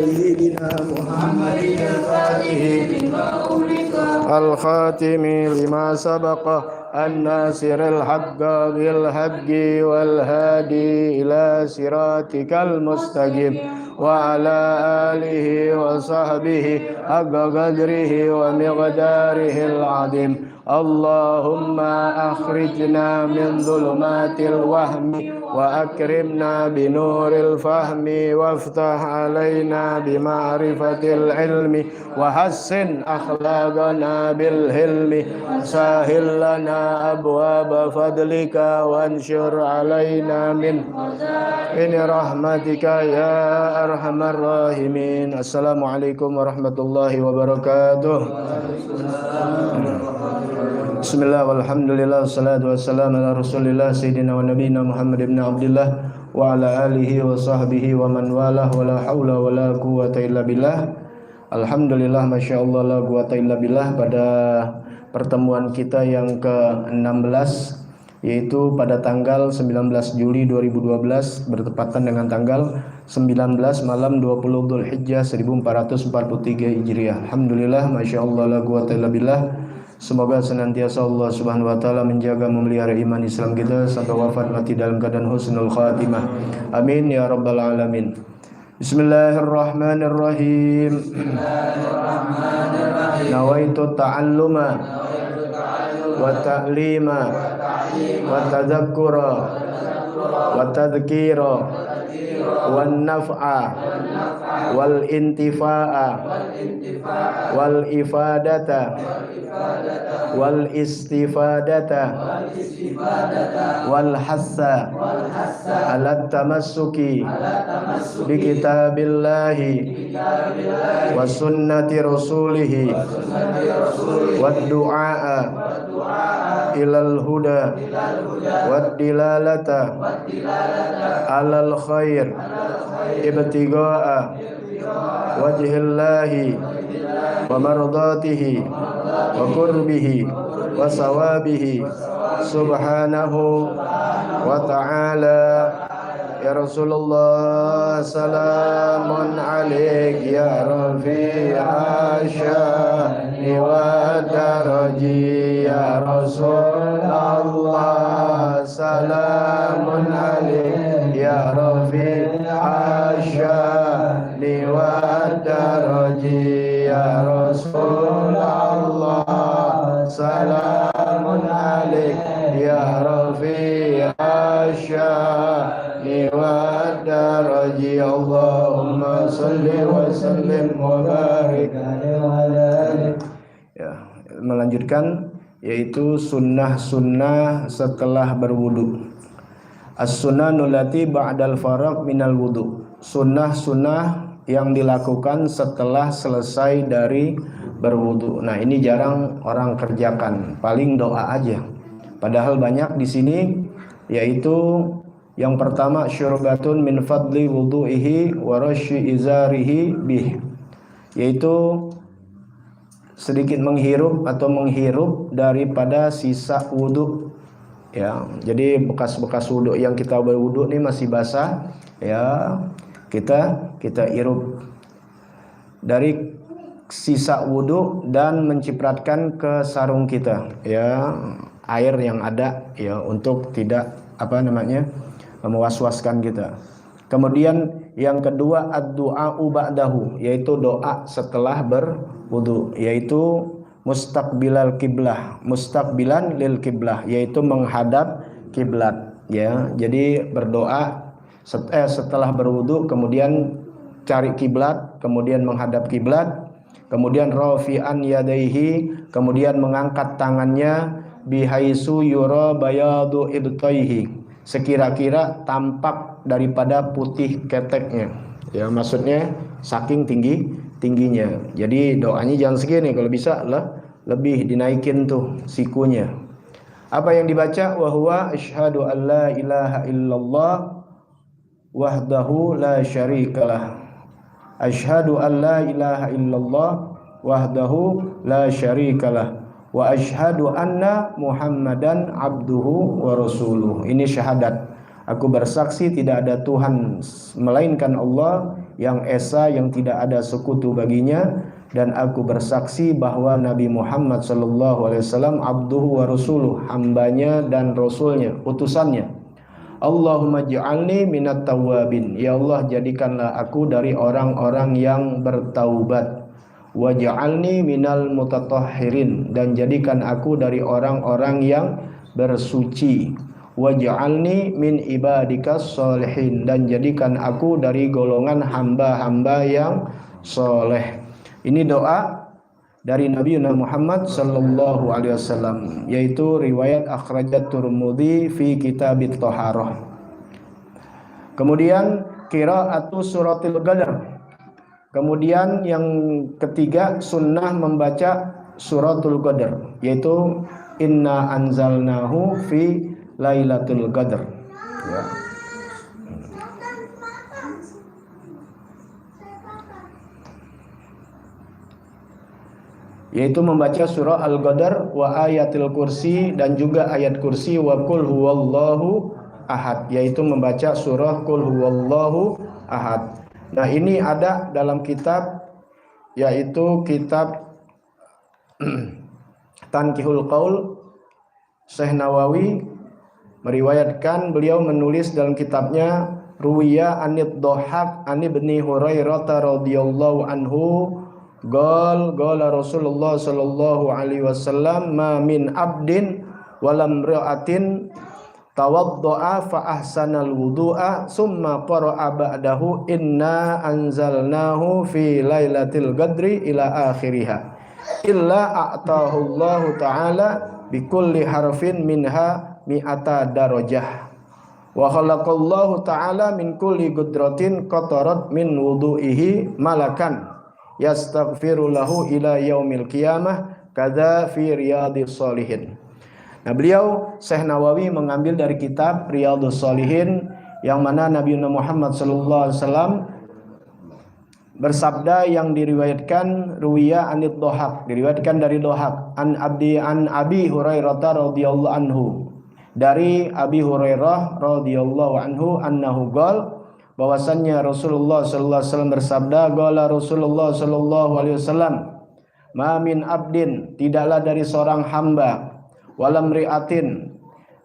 سيدنا محمد الخاتم لما سبق الناصر الحق بالحق والهادي إلى صراطك المستقيم وعلى آله وصحبه حق قدره ومقداره العظيم. اللهم أخرجنا من ظلمات الوهم وأكرمنا بنور الفهم وافتح علينا بمعرفة العلم وحسن أخلاقنا بالحلم سهل لنا أبواب فضلك وانشر علينا من رحمتك يا أرحم الراحمين. Assalamualaikum warahmatullahi wabarakatuh. Bismillah walhamdulillah wassalatu wassalamu ala rasulillah sayyidina wa nabiyina Muhammad ibn Abdullah wa ala alihi wa sahbihi wa man walah wa la hawla wa la quwata illa billah. Alhamdulillah, masyaallah, la quwata illa billah. Pada pertemuan kita yang ke-16, yaitu pada tanggal 19 Juli 2012 bertepatan dengan tanggal 19 malam 20 Dzulhijjah 1443 Hijriah. Alhamdulillah, masyaallah, la quwata illa billah. Semoga senantiasa Allah Subhanahu wa taala menjaga memelihara iman Islam kita sampai wafat mati dalam keadaan husnul khatimah. Amin ya rabbal alamin. Bismillahirrahmanirrahim. Nawaitu ta'alluma wa ta'lima wa tadhakkura wa tadhkira wan naf'a wal intifa'a wal ifadata wal istifadata wal hassa ala tamassuki bi kitabillahi wa sunnati rasulihi wad du'a ilal huda wad dilalata alal khair ibtigha'a wajhillahi wa mardatihi wa qurbihi wa sawabihi subhanahu wa ta'ala. Ya Rasulullah, salamun alaik ya rafi'a sya'ni wa daraji. Ya Rasulullah, salamun alaik ya rafi'a sya'ni wa daraji. Ya Rasulullah, salamun alaik ya rafi'a sya'ni wa daraji. Allahumma salli wa sallim wa barik alaihi. Ya, melanjutkan yaitu sunnah-sunnah setelah berwudu. As-sunnanul lati ba'dal faraq minal wudu. Sunnah-sunnah yang dilakukan setelah selesai dari berwudu. Nah, ini jarang orang kerjakan, paling doa aja. Padahal banyak di sini, yaitu yang pertama syurbatun min fadli wudu'ihi wa rasyi izarihi bih, yaitu sedikit menghirup atau menghirup daripada sisa wudu. Ya, jadi bekas-bekas wudu yang kita berwudu ini masih basah, ya kita hirup dari sisa wudu dan mencipratkan ke sarung kita, ya, air yang ada, ya, untuk tidak mewaswaskan kita. Kemudian yang kedua ad-du'a'u ba'dahu, yaitu doa setelah berwudu, yaitu mustaqbilal kiblah, mustaqbilan lil kiblah, yaitu menghadap kiblat, ya. Jadi berdoa setelah berwudu, kemudian cari kiblat, kemudian menghadap kiblat, kemudian rafi'an yadaihi, kemudian mengangkat tangannya, bihaisu yura bayadu ibtaihi, sekira-kira tampak daripada putih keteknya, ya, maksudnya saking tingginya. Jadi doanya jangan segini, kalau bisa lebih dinaikin tuh sikunya. Apa yang dibaca? Wa huwa asyhadu an la ilaha illallah wahdahu la syarikalah. Asyhadu an la ilaha illallah wahdahu la syarikalah wa asyhadu anna Muhammadan abduhu wa rasuluh. Ini syahadat. Aku bersaksi tidak ada Tuhan melainkan Allah yang esa yang tidak ada sekutu baginya, dan aku bersaksi bahwa Nabi Muhammad sallallahu alaihi wasallam abduhu wa rasuluh, hambanya dan rasulnya, utusannya. Allahumma ij'alni minat tawwabin, ya Allah jadikanlah aku dari orang-orang yang bertaubat. Waj'alni minal mutatahhirin, dan jadikan aku dari orang-orang yang bersuci. Waj'alni min ibadikas sholihin, dan jadikan aku dari golongan hamba-hamba yang soleh. Ini doa dari Nabi Muhammad sallallahu alaihi wasallam, yaitu riwayat akhrajat Tirmidzi fi kitabit thaharah. Kemudian qiraatu suratul qadar. Kemudian yang ketiga, sunnah membaca suratul qadar, yaitu inna anzalnahu fi lailatul qadar, ya. Yaitu membaca surah Al-Qadar wa ayatil kursi, dan juga ayat kursi, wa qul huwallahu ahad, yaitu membaca surah qul huwallahu ahad. Nah, ini ada dalam kitab, yaitu kitab Tanqihul Qaul. Syekh Nawawi meriwayatkan, beliau menulis dalam kitabnya, ruwiya anid dhahak an ibni Hurairah radhiyallahu anhu qala Rasulullah sallallahu alaihi wasallam ma min abdin walam ra'atin tawaddo'a fa ahsanal wudu'a summa qara'a ba'dahu inna anzalnahu fi lailatul qadri ila akhiriha illa a'tahu Allah ta'ala bikulli harfin minha mi'ata darajah wa khalaqallahu ta'ala min kulli qudratin qatarat min wudu'ihi malakan yastaghfiru lahu ila yaumil qiyamah kadza fi riyadhis shalihin. Nah, beliau Syekh Nawawi mengambil dari kitab Riyadhus Shalihin, yang mana Nabi Muhammad sallallahu alaihi wasallam bersabda, yang diriwayatkan ruwiya anid dhahak, diriwayatkan dari dhahak, an Abi Hurairah radhiyallahu anhu, dari Abi Hurairah radhiyallahu anhu annahu qala, bahwasannya Rasulullah sallallahu alaihi wasallam bersabda, qala Rasulullah sallallahu alaihi wasallam, ma min abdin, tidaklah dari seorang hamba, walam ri'atin,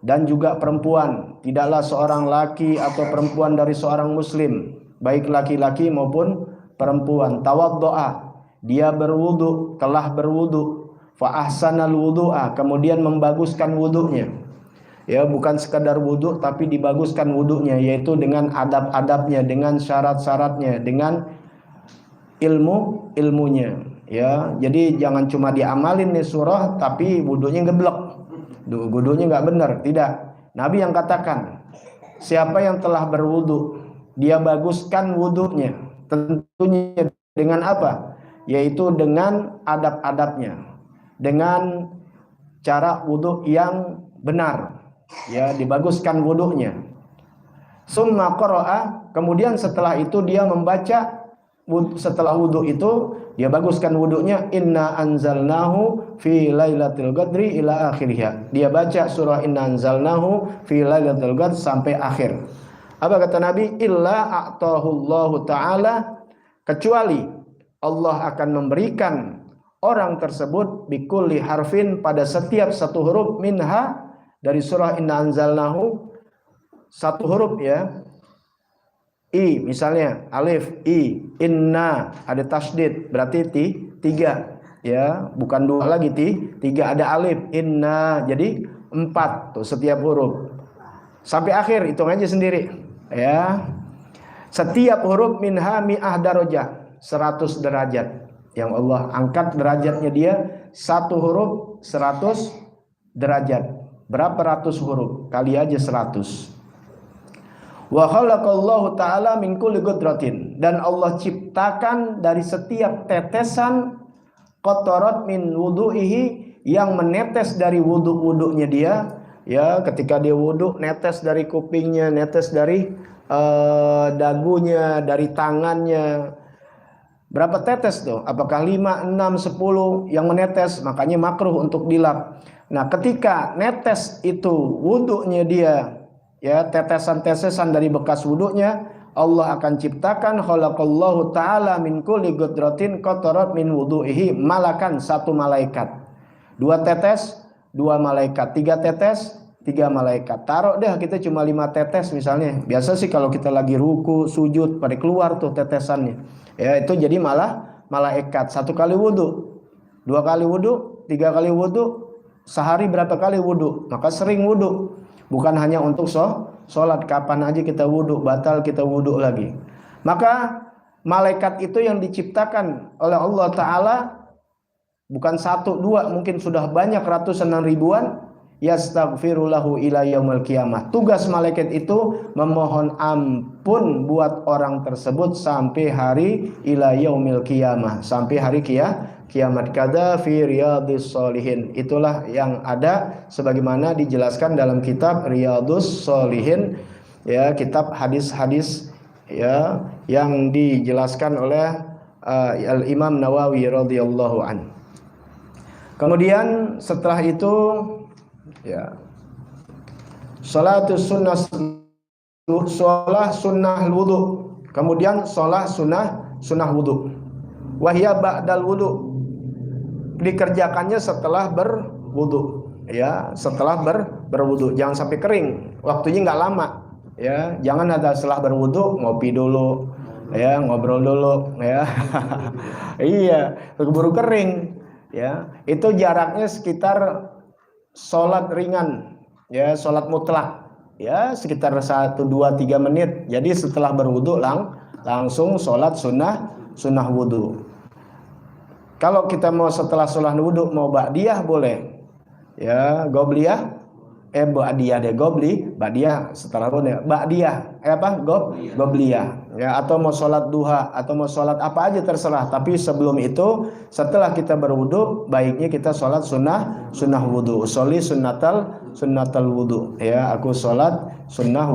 dan juga perempuan, tidaklah seorang laki atau perempuan dari seorang muslim, baik laki-laki maupun perempuan, tawaddo'a, dia berwudu, telah berwudu, fa ahsanal wudu'a, kemudian membaguskan wudunya. Ya, bukan sekadar wudu tapi dibaguskan wudunya, yaitu dengan adab-adabnya, dengan syarat-syaratnya, dengan ilmunya. Ya, jadi jangan cuma diamalin nih surah tapi wudunya geblek, wudunya nggak benar, tidak. Nabi yang katakan, siapa yang telah berwudu, dia baguskan wudunya, tentunya dengan apa? Yaitu dengan adab-adabnya, dengan cara wudu yang benar. Ya, dibaguskan wudunya. Summa qara'a, kemudian setelah itu dia membaca, setelah wudu itu dia baguskan wudunya, inna anzalnahu fi lailatul qadri ila akhirih. Dia baca surah inna anzalnahu fi lailatul qadri sampai akhir. Apa kata Nabi? Illa a'tahullahu ta'ala, kecuali Allah akan memberikan orang tersebut bikulli harfin, pada setiap satu huruf, minha, dari surah inna anzalnahu, satu huruf, ya, i misalnya alif, i, inna ada tasdid, berarti tiga, ya, bukan dua lagi, tiga, ada alif, inna, jadi 4 tuh setiap huruf sampai akhir, hitung aja sendiri, ya. Setiap huruf minha mi'ah darajah, 100 derajat, yang Allah angkat derajatnya dia, satu huruf 100 derajat. Berapa ratus huruf? Kali aja 100. Wa khalaqallahu ta'ala min kulli qudratin, dan Allah ciptakan dari setiap tetesan qatarat min wudu'ihi, yang menetes dari wudu-wudunya dia, ya, ketika dia wudu, netes dari kupingnya, netes dari dagunya, dari tangannya. Berapa tetes tuh? Apakah 5, 6, 10 yang menetes? Makanya makruh untuk dilap. Nah, ketika netes itu wudunya dia, ya, tetesan-tetesan dari bekas wudunya, Allah akan ciptakan khalaqallahu ta'ala min kulli gudratin qatarat min wudu'ihi malakan, satu malaikat. 2 tetes, 2 malaikat. 3 tetes, 3 malaikat. Taruh deh kita cuma 5 tetes misalnya. Biasa sih kalau kita lagi ruku, sujud, pada keluar tuh tetesannya. Ya, itu jadi malaikat. 1 kali wudu, 2 kali wudu, 3 kali wudu, sehari berapa kali wudu? Maka sering wudu. Bukan hanya untuk sholat, kapan aja kita wudu, batal kita wudu lagi. Maka malaikat itu yang diciptakan oleh Allah Ta'ala bukan 1, 2, mungkin sudah banyak ratusan dan ribuan. Yastaghfirulahu ila yaumil qiyamah. Tugas malaikat itu memohon ampun buat orang tersebut sampai hari ila yaumil qiyamah, sampai hari kiamat. Kada fi riyadhis sholihin. Itulah yang ada sebagaimana dijelaskan dalam kitab Riyadhus Sholihin, ya, kitab hadis-hadis ya yang dijelaskan oleh Al-Imam Nawawi radhiyallahu an. Kemudian setelah itu ya, sholatus sunnah, sholat sunnah wudu. Kemudian sholat sunnah wudu. Wahya ba'dal wudu, dikerjakannya setelah berwudu, ya, setelah berwudu. Jangan sampai kering, waktunya nggak lama, ya. Jangan ada setelah berwudu ngopi dulu, ya, ngobrol dulu, ya. Iya, keburu kering, ya. Itu jaraknya sekitar sholat ringan, ya, sholat mutlak, ya, sekitar 1, 2, 3 menit. Jadi setelah berwudu langsung sholat sunnah wudu. Kalau kita mau setelah sholat wudu mau ba'diyah boleh, ya, gobliyah, ba'diyah deh, ba'diyah setelah wudu, ba'diyah, gobliyah, ya, atau mau sholat duha atau mau sholat apa aja terserah. Tapi sebelum itu, setelah kita berwudu, baiknya kita sholat sunnah wudu. Sholli sunnatal wudu, ya, aku sholat sunnah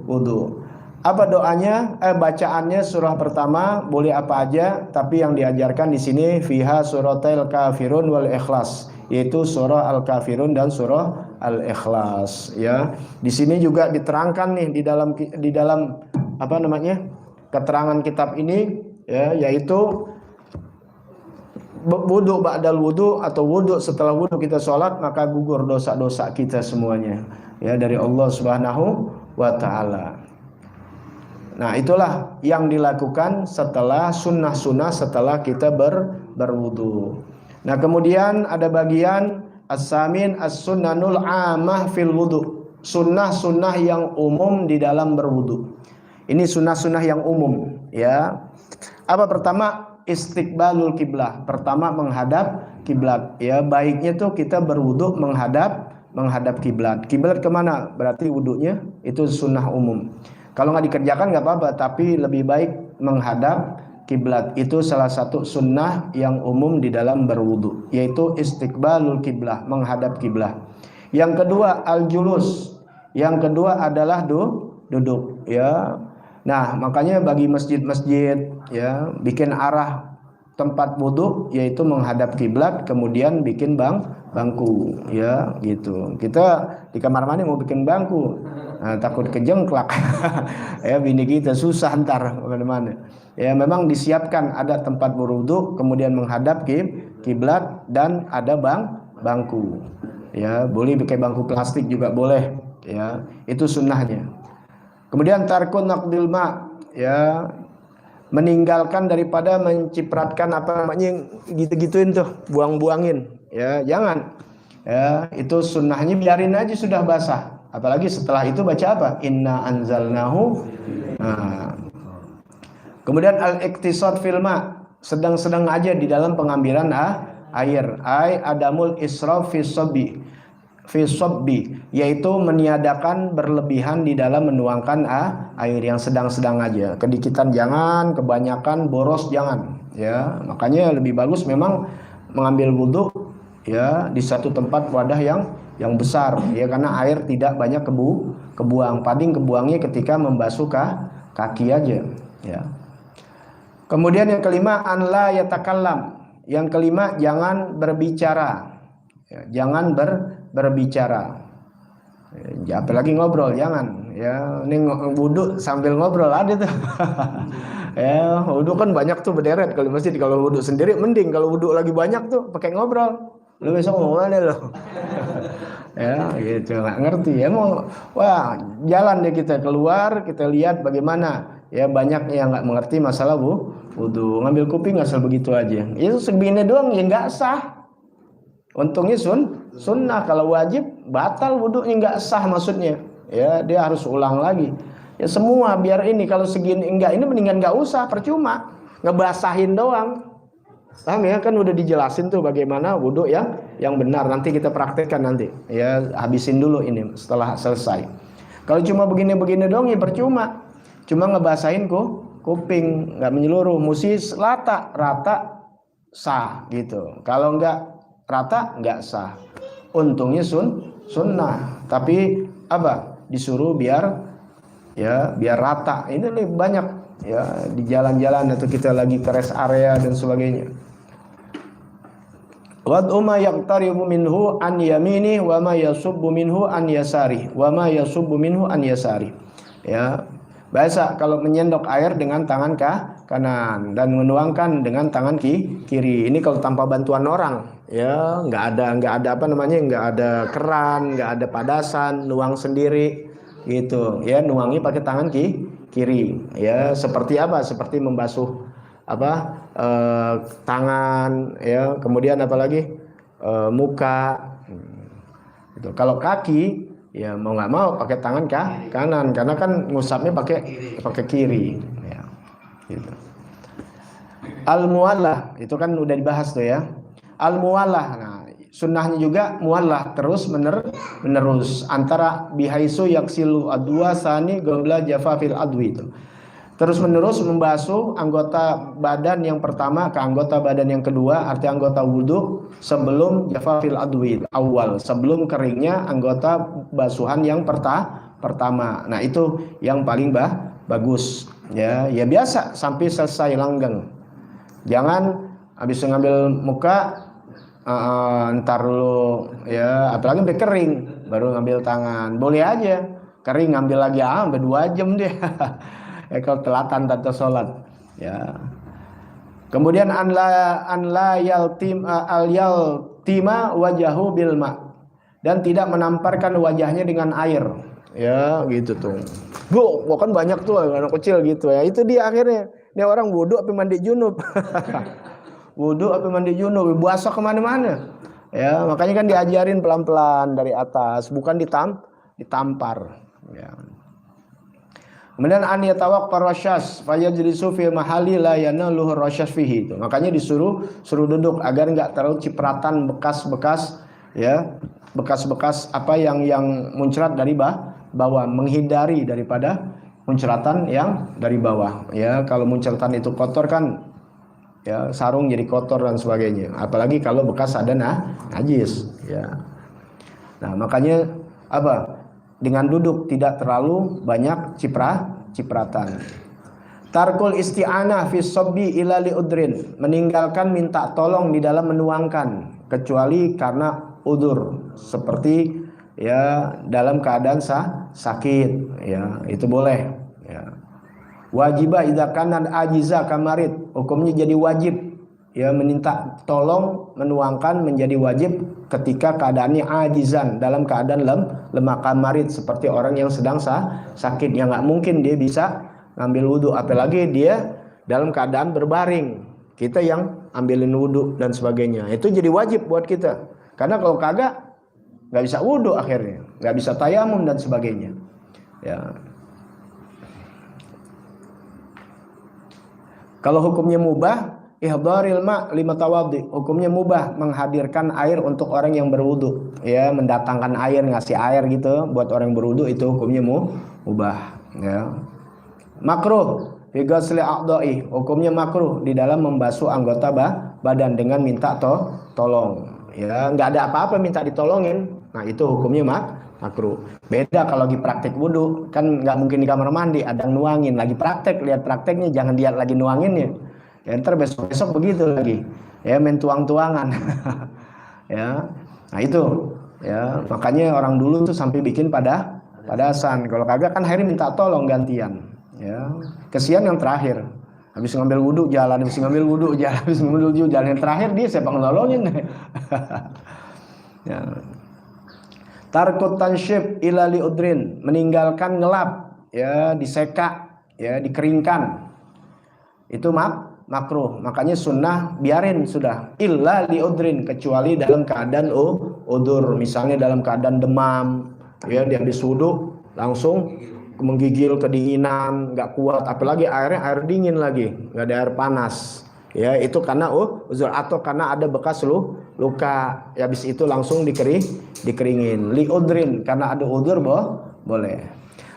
wudu. Apa doanya? Bacaannya surah pertama boleh apa aja, tapi yang diajarkan di sini fiha suratul kafirun wal ikhlas, yaitu surah Al-Kafirun dan surah Al-Ikhlas, ya. Di sini juga diterangkan nih di dalam apa namanya? Keterangan kitab ini, ya, yaitu wudu ba'dal wudu atau wudu setelah wudu kita sholat, maka gugur dosa-dosa kita semuanya, ya, dari Allah Subhanahu wa taala. Nah, itulah yang dilakukan setelah sunnah-sunnah setelah kita berwudu. Nah, kemudian ada bagian as-samin as-sunnanul amah fil wudu. Sunnah-sunnah yang umum di dalam berwudu. Ini sunnah-sunnah yang umum, ya. Apa pertama? Istiqbalul kiblah. Pertama menghadap kiblat, ya. Baiknya tuh kita berwudu menghadap kiblat. Kiblat kemana? Berarti wudunya itu sunnah umum. Kalau nggak dikerjakan nggak apa-apa, tapi lebih baik menghadap kiblat. Itu salah satu sunnah yang umum di dalam berwudu, yaitu istiqbalul kiblah, menghadap kiblah. Yang kedua al-julus. Yang kedua adalah duduk, ya. Nah, makanya bagi masjid-masjid, ya, bikin arah tempat wudu yaitu menghadap kiblat, kemudian bikin bangku, ya, gitu. Kita di kamar mandi mau bikin bangku, nah, takut kejengklak. Ya, bini kita susah ntar kemana-mana. Ya, memang disiapkan ada tempat berwudu, kemudian menghadap kiblat dan ada bangku. Ya, boleh pakai bangku plastik juga boleh, ya. Itu sunnahnya. Kemudian tarkun naqdil ma, ya, meninggalkan daripada mencipratkan apa namanya gitu-gituin tuh, buang-buangin, ya, jangan, ya. Itu sunnahnya biarin aja sudah basah, apalagi setelah itu baca apa? Inna anzalnahu. Nah. Kemudian al-iktisad fil ma, sedang-sedang aja di dalam pengambilan air. Adamul israf fi sabbi, yaitu meniadakan berlebihan di dalam menuangkan air, yang sedang-sedang aja. Kedikitan jangan, kebanyakan boros jangan, ya. Makanya lebih bagus memang mengambil wudu, ya, di satu tempat wadah yang besar, ya, karena air tidak banyak kebuang. Paling kebuangnya ketika membasuh kaki aja, ya. Kemudian yang kelima an la yatakallam. Yang kelima jangan berbicara, ya, jangan berbicara. Ya, apalagi ngobrol, jangan. Ya, ini wudhu sambil ngobrol ada tuh. Ya, wudhu kan banyak tuh berderet kalau masjid. Kalau wudhu sendiri mending, kalau wudhu lagi banyak tuh pakai ngobrol. Lu besok mau mana lo? Ya, gitu, nggak ngerti. Ya mau, wah, jalan deh kita keluar, kita lihat bagaimana. Ya, banyak yang nggak mengerti masalah wudhu. Ngambil kuping asal begitu aja. Itu segini doang ya nggak sah. Untungnya sunnah. Kalau wajib batal wudhunya, nggak sah maksudnya. Ya, dia harus ulang lagi. Ya semua biar ini, kalau segini enggak, ini mendingan nggak usah, percuma ngebasahin doang. Paham ya, kan udah dijelasin tuh bagaimana wudhu yang benar. Nanti kita praktekkan nanti. Ya, habisin dulu ini setelah selesai. Kalau cuma begini-begini doang ya percuma. Cuma ngebasahin kuping, nggak menyeluruh. Mesti rata sah gitu. Kalau nggak rata nggak sah. Untungnya sunnah. Tapi apa? Disuruh biar rata. Ini lebih banyak ya di jalan-jalan atau kita lagi ke rest area dan sebagainya. Wad'u ma yaqtaribu minhu an yamini wa ma yasubbu minhu an yasari wa ma yasubbu minhu an yasari. Ya, biasa kalau menyendok air dengan tangan kanan dan menuangkan dengan tangan kiri. Ini kalau tanpa bantuan orang, ya nggak ada apa namanya, nggak ada keran, nggak ada padasan, nuang sendiri gitu. Ya, nuangi pakai tangan kiri. Ya, seperti apa? Seperti membasuh tangan, ya, kemudian apalagi muka. Gitu. Kalau kaki ya mau nggak mau pakai tangan kanan, karena kan ngusapnya pakai kiri. Ya, gitu. Al-muallah itu kan udah dibahas tuh ya. Al-muallah, nah sunnahnya juga muallah terus menerus antara bihaisu yaksilu adwa sani gobla jafafil adwi itu. Terus menerus membasuh anggota badan yang pertama ke anggota badan yang kedua, arti anggota wudhu sebelum jafafil adwi awal, sebelum keringnya anggota basuhan yang pertama. Nah itu yang paling bagus. Ya biasa sampai selesai langgeng. Jangan habis ngambil muka ntar dulu ya, apalagi sampai kering baru ngambil tangan. Boleh aja kering ngambil lagi sampai 2 jam deh. Kalau telatan tata sholat ya. Kemudian an la yaltima wajahu bilma, dan tidak menamparkan wajahnya dengan air ya gitu tuh. Kan banyak tuh anak kecil gitu ya. Itu dia akhirnya dia orang wudhu apa mandi junub. Wudhu apa mandi junub, basah kemana-mana ya. Makanya kan diajarin pelan-pelan dari atas, bukan ditampar ya. Kemudian an yatawaqqar rasyas fayajlisu fi mahalli la yanaluhu rasyas fihi. Itu makanya suruh duduk agar enggak terlalu cipratan bekas-bekas ya, bekas-bekas apa yang muncrat dari bawah, menghindari daripada muncratan yang dari bawah ya. Kalau muncratan itu kotor kan ya, sarung jadi kotor dan sebagainya, apalagi kalau bekas ada najis ya. Nah makanya apa, dengan duduk tidak terlalu banyak cipratan. Tarkul isti'anah fi sabbi ila liudrin, meninggalkan minta tolong di dalam menuangkan kecuali karena udur, seperti ya dalam keadaan sakit ya, itu boleh ya. Wajibah idza kana ajiza kamarid, hukumnya jadi wajib ya, meminta tolong menuangkan menjadi wajib ketika keadaannya ajizan, dalam keadaan lemah kamarid, seperti orang yang sedang sakit yang nggak mungkin dia bisa ngambil wudhu, apalagi dia dalam keadaan berbaring, kita yang ambilin wudhu dan sebagainya. Itu jadi wajib buat kita, karena kalau kagak nggak bisa wudhu, akhirnya nggak bisa tayamum dan sebagainya ya. Kalau hukumnya mubah, ihdharil ma' lima tawaddi, hukumnya mubah menghadirkan air untuk orang yang berwudu ya, mendatangkan air, ngasih air gitu buat orang yang berwudu, itu hukumnya mubah ya. Makruh fi ghusli a'dha'i, hukumnya makruh di dalam membasuh anggota badan dengan minta tolong ya, nggak ada apa-apa minta ditolongin, nah itu hukumnya makruh. Beda kalau lagi praktek wudu, kan nggak mungkin di kamar mandi ada yang nuangin, lagi praktek, lihat prakteknya, jangan lihat lagi nuanginnya ya, ntar besok begitu lagi ya, main tuang-tuangan ya. Nah itu Ya, makanya orang dulu tuh sampai bikin padasan. Kalau kagak kan akhirnya minta tolong gantian. Ya, kesian yang terakhir. Habis ngambil wudhu jalan, habis ngambil wudhu jalan, habis ngambil wudhu jalan. Yang terakhir dia siapa nolongin? Ya. Tarkut tansyib ila liudrin, meninggalkan ngelap, ya, diseka, ya, dikeringkan. Itu makruh. Makanya sunnah biarin sudah. Illa liudrin, kecuali dalam keadaan udur, misalnya dalam keadaan demam, ya, dia habis wudhu langsung menggigil kedinginan, nggak kuat, apalagi airnya air dingin lagi, nggak ada air panas. Ya, itu karena uzur atau karena ada bekas luka. Ya, habis itu langsung dikeringin. Liudrin, karena ada udur boleh.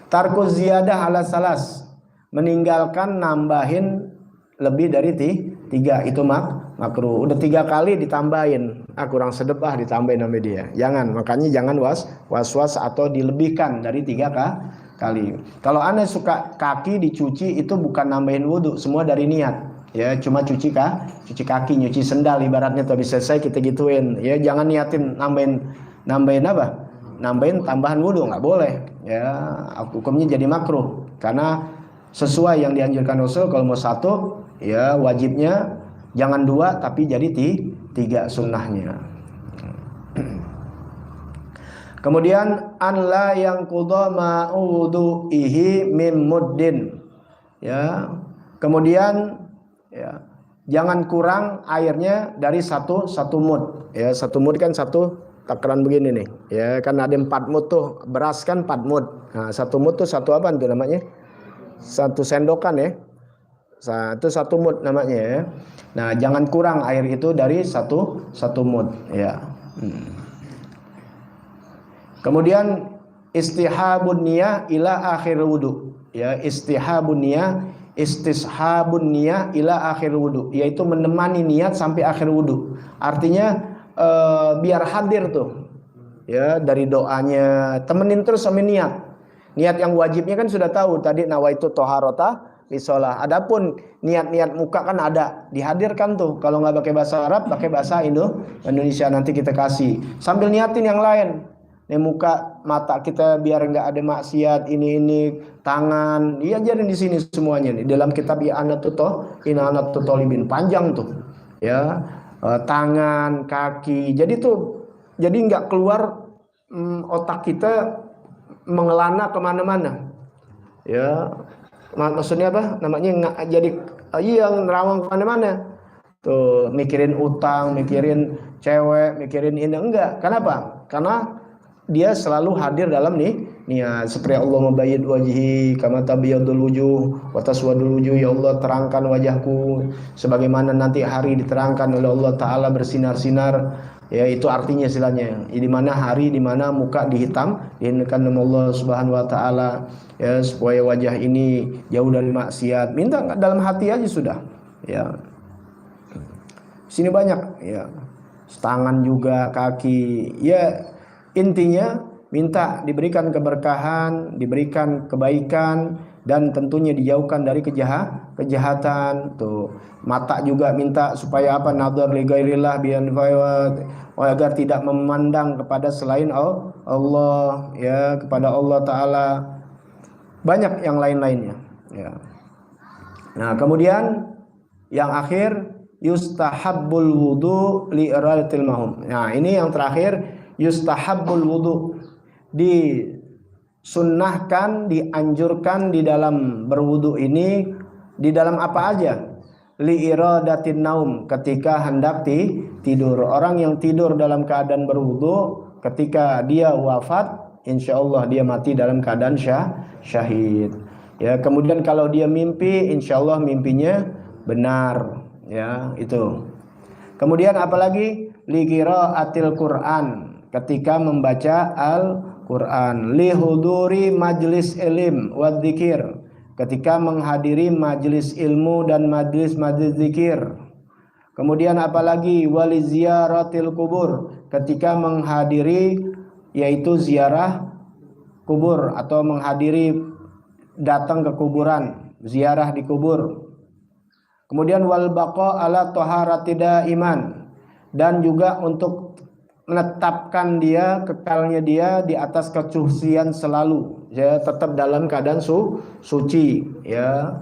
Tarku ziyadah ala salas, meninggalkan nambahin lebih dari 3, itu makruh. Udah 3 kali ditambahin, kurang sedepah ditambahin sama dia. Jangan, makanya jangan was-was atau dilebihkan dari 3 kali. Kalau aneh suka kaki dicuci, itu bukan nambahin wudhu, semua dari niat. Ya, cuma cuci kaki, nyuci sendal ibaratnya, tuh habis selesai kita gituin. Ya, jangan niatin nambahin apa? Nambahin tambahan wudhu, nggak boleh. Ya, hukumnya jadi makruh karena sesuai yang dianjurkan Rasul, kalau mau 1, ya wajibnya jangan 2 tapi jadi 3 sunnahnya. Kemudian an la yang qudha ma'udhu'ihi mim muddin. Ya. Kemudian, ya, jangan kurang airnya dari satu mud. Ya, 1 mud kan 1 takaran begini nih. Ya, kan ada 4 mud tuh, beras kan 4 mud. Nah, 1 mud tuh 1 apa tuh namanya? 1 sendokan ya. Itu 1 mud namanya ya. Nah, jangan kurang air itu dari satu mud ya. Kemudian istihabun niyah ila akhir wudu. Ya, istishabun niyah ila akhir wudu, yaitu menemani niat sampai akhir wudu. Artinya biar hadir tuh. Ya, dari doanya temenin terus sama niat. Niat yang wajibnya kan sudah tahu tadi, nawaitu toharota lisolah. Adapun niat-niat muka kan ada, dihadirkan tuh. Kalau nggak pakai bahasa Arab, pakai bahasa Indonesia, nanti kita kasih. Sambil niatin yang lain. Nih, muka, mata kita biar nggak ada maksiat, ini tangan, diajarin di sini semuanya nih. Dalam kitab I'anatut Thalibin panjang tuh. Ya, tangan, kaki. Jadi nggak keluar otak kita mengelana kemana-mana. Ya, maksudnya apa? Namanya jadi yang nerawang kemana-mana. Tuh, mikirin utang, mikirin cewek, mikirin ini, enggak. Kenapa? Karena dia selalu hadir dalam niat. Seperti Allah mabayyid wajhi kama tabyadul wujuh wa taswadul wujuh. Ya Allah, terangkan wajahku sebagaimana nanti hari diterangkan oleh Allah Ta'ala bersinar-sinar. Ya, itu artinya istilahnya. Di mana hari, di mana muka dihinkan nama Allah Subhanahu wa Ta'ala, ya, supaya wajah ini jauh dari maksiat. Minta dalam hati aja sudah. Ya. Sini banyak, ya. Tangan juga, kaki. Ya, intinya minta diberikan keberkahan, diberikan kebaikan, dan tentunya dijauhkan dari kejahatan. Tuh, mata juga minta supaya apa? Nadhar li ghairillah bian fawat, agar tidak memandang kepada selain Allah, ya, kepada Allah Ta'ala. Banyak yang lain-lainnya, ya. Nah, kemudian yang akhir, yustahabbul wudu li iradatil mahum. Nah, ini yang terakhir, yustahabbul wudu, disunnahkan, dianjurkan di dalam berwudu ini, di dalam apa aja? Li iradatin naum, ketika hendak tidur. Orang yang tidur dalam keadaan berwudu, ketika dia wafat, insyaallah dia mati dalam keadaan syahid. Ya, kemudian kalau dia mimpi, insyaallah mimpinya benar. Ya, itu. Kemudian apalagi? Li qiraatil Quran, ketika membaca Al-Quran. Li huduri majlis ilim wa dzikir, ketika menghadiri majlis ilmu dan majlis zikir. Kemudian apalagi? Wali ziyaratil kubur, ketika menghadiri, yaitu ziarah kubur atau menghadiri, datang ke kuburan, ziarah di kubur. Kemudian wal baqa ala taharati daiman, dan juga untuk menetapkan dia, kekalnya dia di atas kesucian selalu, ya, tetap dalam keadaan suci, ya,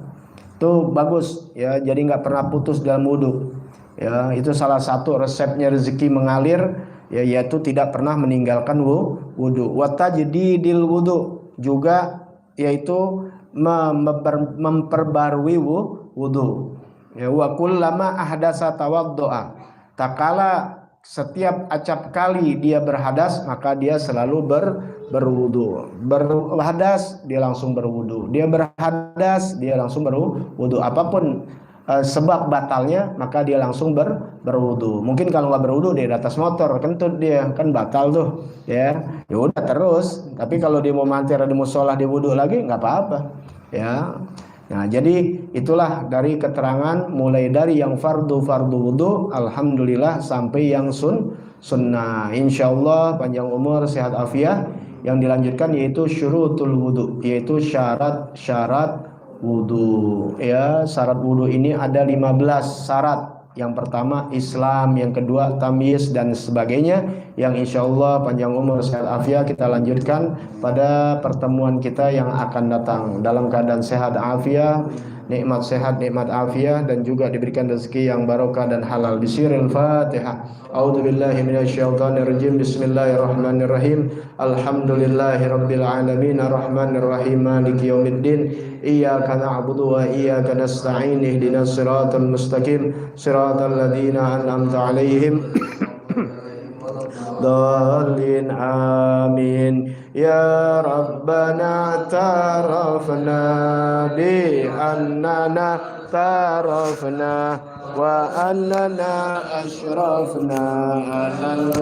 itu bagus, ya, jadi nggak pernah putus dalam wudhu, ya, itu salah satu resepnya rezeki mengalir, ya, yaitu tidak pernah meninggalkan wudhu. Watajididil wudhu juga, yaitu memperbarui wudhu, ya, wa kullama ahdasa tawaddoa, tak kala setiap acap kali dia berhadas maka dia selalu berwudu. Berhadas dia langsung berwudu. Dia berhadas dia langsung berwudu. Apapun sebab batalnya maka dia langsung berwudu. Mungkin kalau nggak berwudu dia di atas motor kentut dia kan batal tuh, ya. Ya udah terus. Tapi kalau dia mau mantir di musola dia wudu lagi nggak apa-apa, ya. Nah, jadi itulah dari keterangan mulai dari yang fardu wudu, alhamdulillah, sampai yang sunnah. Insyaallah panjang umur sehat afiat. Yang dilanjutkan yaitu syurutul wudu, yaitu syarat wudu. Ya, syarat wudu ini ada 15 syarat. Yang pertama Islam, yang kedua tamyiz dan sebagainya, yang insyaallah panjang umur sehat afiat kita lanjutkan pada pertemuan kita yang akan datang dalam keadaan sehat afiat, nikmat sehat, nikmat afiat, dan juga diberikan rezeki yang barokah dan halal. Bismillahil Fatihah. A'udzubillahi minasyaitonirrajim. Bismillahirrahmanirrahim. Alhamdulillahirabbil alamin arrahmanirrahim maliki yaumiddin. Iyyaka na'budu wa iyyaka nasta'in. Ihdinas siratal mustaqim. Siratal ladzina an'amta 'alaihim dhalin amin. Ya Rabbana tarafna bi annana tarafna wa annana ashrafna alal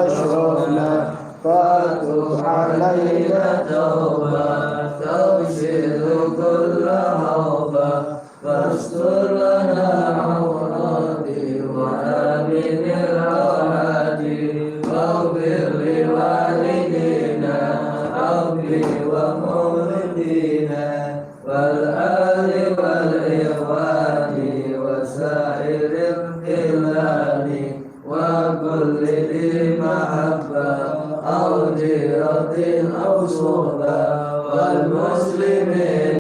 ashrafna fatub alaina tauba tawsilu kulla hawba wastur lana awradi wa aminil awradi waghfir li walidina rabbi wa mawlidina wal ali wal ikhwani wa sairil khilani wa kulli di mahabba aw diratin aw suhba wal muslimin